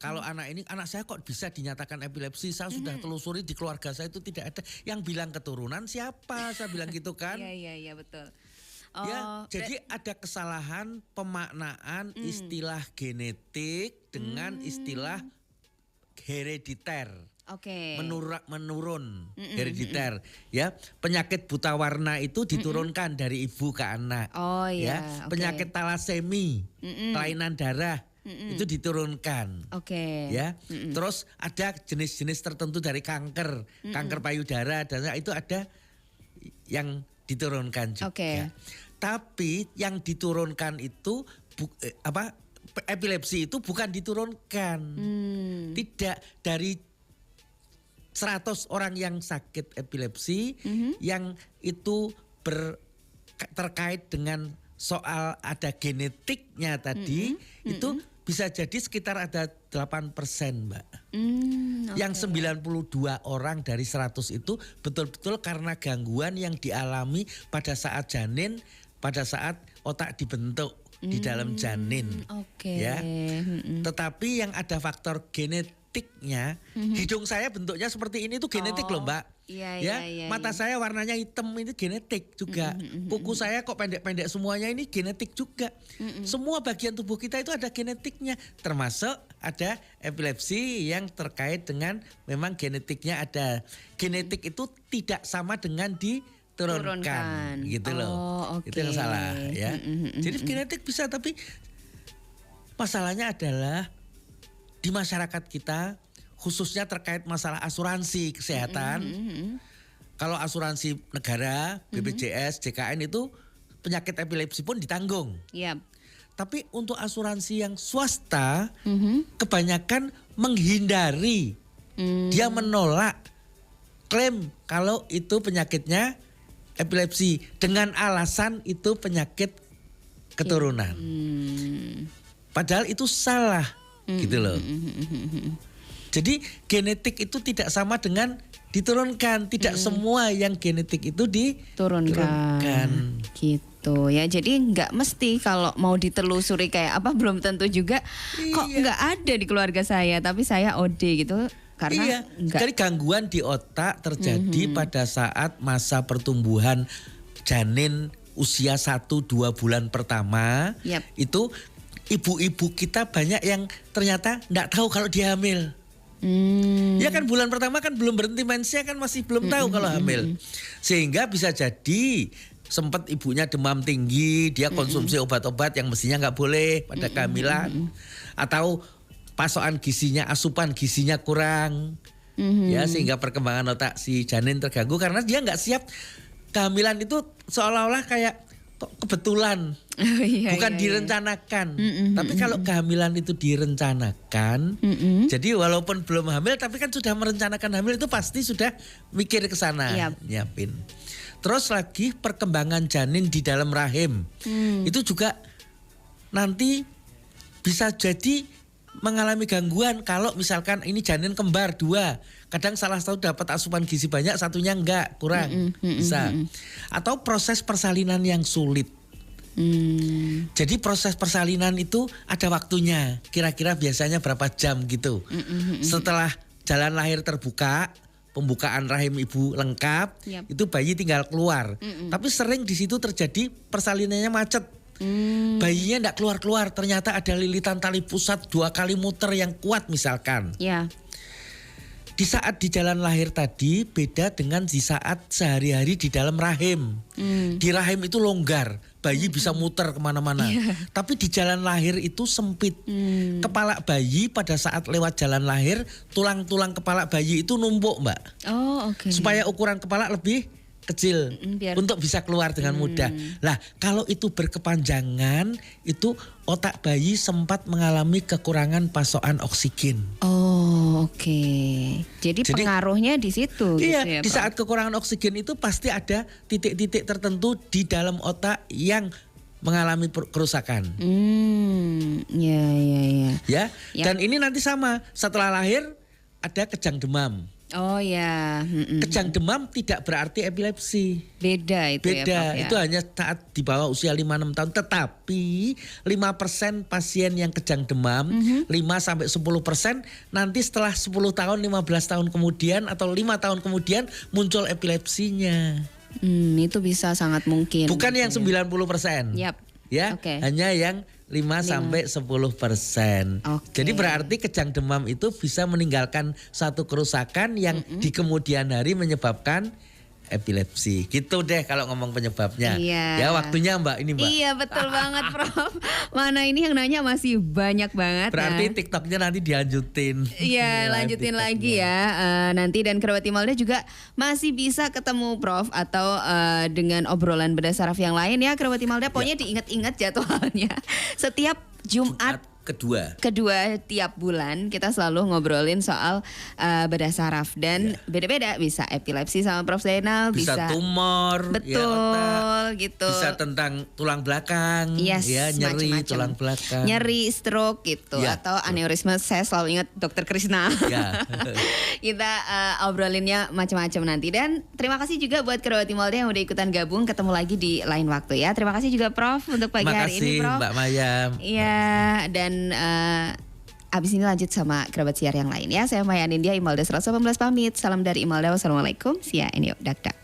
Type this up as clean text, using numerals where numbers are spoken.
Kalau anak saya kok bisa dinyatakan epilepsi, saya sudah telusuri di keluarga saya itu tidak ada. Yang bilang keturunan siapa? Saya bilang gitu kan. Iya betul. Ya, jadi ada kesalahan pemaknaan istilah genetik dengan istilah herediter. Oke. Menurun herediter. Ya, penyakit buta warna itu diturunkan dari ibu ke anak. Oh ya, iya. penyakit talasemi, kelainan darah itu diturunkan. Oke. Ya, terus ada jenis-jenis tertentu dari kanker payudara dan itu ada yang diturunkan juga. Oke. Tapi yang diturunkan itu epilepsi itu bukan diturunkan. Tidak, dari 100 orang yang sakit epilepsi yang itu terkait dengan soal ada genetiknya tadi itu bisa jadi sekitar ada 8%, Mbak. Yang 92 orang dari 100 itu betul-betul karena gangguan yang dialami pada saat janin, pada saat otak dibentuk di dalam janin. Ya. Tetapi yang ada faktor genetiknya, hidung saya bentuknya seperti ini itu genetik loh, Mbak. Iya, mata saya warnanya hitam itu genetik juga. Kuku saya kok pendek-pendek semuanya ini genetik juga. Semua bagian tubuh kita itu ada genetiknya, termasuk ada epilepsi yang terkait dengan memang genetiknya ada. Genetik itu tidak sama dengan diturunkan gitu loh. Itu yang salah ya. Jadi genetik bisa, tapi masalahnya adalah di masyarakat kita khususnya terkait masalah asuransi kesehatan. Kalau asuransi negara, BPJS, JKN itu penyakit epilepsi pun ditanggung. Tapi untuk asuransi yang swasta kebanyakan menghindari. Dia menolak klaim kalau itu penyakitnya epilepsi dengan alasan itu penyakit keturunan. Padahal itu salah gitu loh. Jadi genetik itu tidak sama dengan diturunkan. Tidak semua yang genetik itu diturunkan. Gitu ya. Jadi nggak mesti kalau mau ditelusuri kayak apa, belum tentu juga. Kok nggak ada di keluarga saya, tapi saya OD gitu. Karena jadi gangguan di otak terjadi pada saat masa pertumbuhan janin usia 1-2 bulan pertama. Itu ibu-ibu kita banyak yang ternyata nggak tahu kalau dia hamil. Ya kan bulan pertama kan belum berhenti mensnya kan masih belum tahu kalau hamil. Sehingga bisa jadi sempat ibunya demam tinggi, dia konsumsi obat-obat yang mestinya nggak boleh pada kehamilan. Atau pasokan gizinya, asupan gizinya kurang. Ya, sehingga perkembangan otak si janin terganggu karena dia nggak siap. Kehamilan itu seolah-olah kayak kebetulan, bukan direncanakan. Tapi kalau kehamilan itu direncanakan, jadi walaupun belum hamil tapi kan sudah merencanakan hamil, itu pasti sudah mikir ke sana, nyiapin. Terus lagi perkembangan janin di dalam rahim, itu juga nanti bisa jadi mengalami gangguan kalau misalkan ini janin kembar 2. Kadang salah satu dapat asupan gizi banyak, satunya enggak, kurang. Bisa. Atau proses persalinan yang sulit. Jadi proses persalinan itu ada waktunya. Kira-kira biasanya berapa jam gitu. Setelah jalan lahir terbuka, pembukaan rahim ibu lengkap, itu bayi tinggal keluar. Tapi sering di situ terjadi persalinannya macet. Bayinya enggak keluar-keluar, ternyata ada lilitan tali pusat 2 kali muter yang kuat misalkan. Di saat di jalan lahir tadi beda dengan di saat sehari-hari di dalam rahim. Di rahim itu longgar, bayi bisa muter kemana-mana. Tapi di jalan lahir itu sempit. Kepala bayi pada saat lewat jalan lahir, tulang-tulang kepala bayi itu numpuk, Mbak. Supaya ukuran kepala lebih kecil untuk bisa keluar dengan mudah. Lah, kalau itu berkepanjangan, itu otak bayi sempat mengalami kekurangan pasokan oksigen. Jadi pengaruhnya di situ. Iya, gitu ya, di saat kekurangan oksigen itu pasti ada titik-titik tertentu di dalam otak yang mengalami kerusakan. Ya, dan ini nanti sama setelah lahir ada kejang demam. Oh ya. Kejang demam tidak berarti epilepsi. Beda itu ya, Beda, Prof, ya? itu hanya saat di bawah usia 5-6 tahun. Tetapi 5% pasien yang kejang demam, 5-10% nanti setelah 10 tahun, 15 tahun kemudian atau 5 tahun kemudian muncul epilepsinya. Itu bisa sangat mungkin. Bukan yang 90%. Yap. Ya, hanya yang 5-10%. Jadi berarti kejang demam itu bisa meninggalkan satu kerusakan yang di kemudian hari menyebabkan epilepsi. Gitu deh kalau ngomong penyebabnya. Iya. Ya waktunya Mbak ini Mbak. Iya betul banget Prof. Mana ini yang nanya masih banyak banget. Berarti TikToknya nanti dilanjutin. Iya lanjutin lagi ya. Nanti dan Kerabat Imelda juga masih bisa ketemu Prof atau dengan obrolan bedah saraf yang lain ya Kerabat Imelda. Pokoknya diingat-ingat jadwalnya. Setiap Jumat kedua tiap bulan kita selalu ngobrolin soal bedah saraf dan beda-beda, bisa epilepsi sama Prof Zainal, bisa tumor, betul gitu, bisa tentang tulang belakang, ya nyeri macem-macem. Tulang belakang, nyeri stroke gitu atau aneurisma. Saya selalu ingat Dokter Krisna. Kita obrolinnya macam-macam nanti dan terima kasih juga buat Kerabat Imelda yang udah ikutan gabung. Ketemu lagi di lain waktu ya. Terima kasih juga Prof untuk pagi hari ini Prof. Mbak Maya. Iya dan abis ini lanjut sama kerabat siar yang lain ya. Saya Maya Nindya, Imelda 118 pamit. Salam dari Imelda. Wassalamualaikum. Sia ini dak.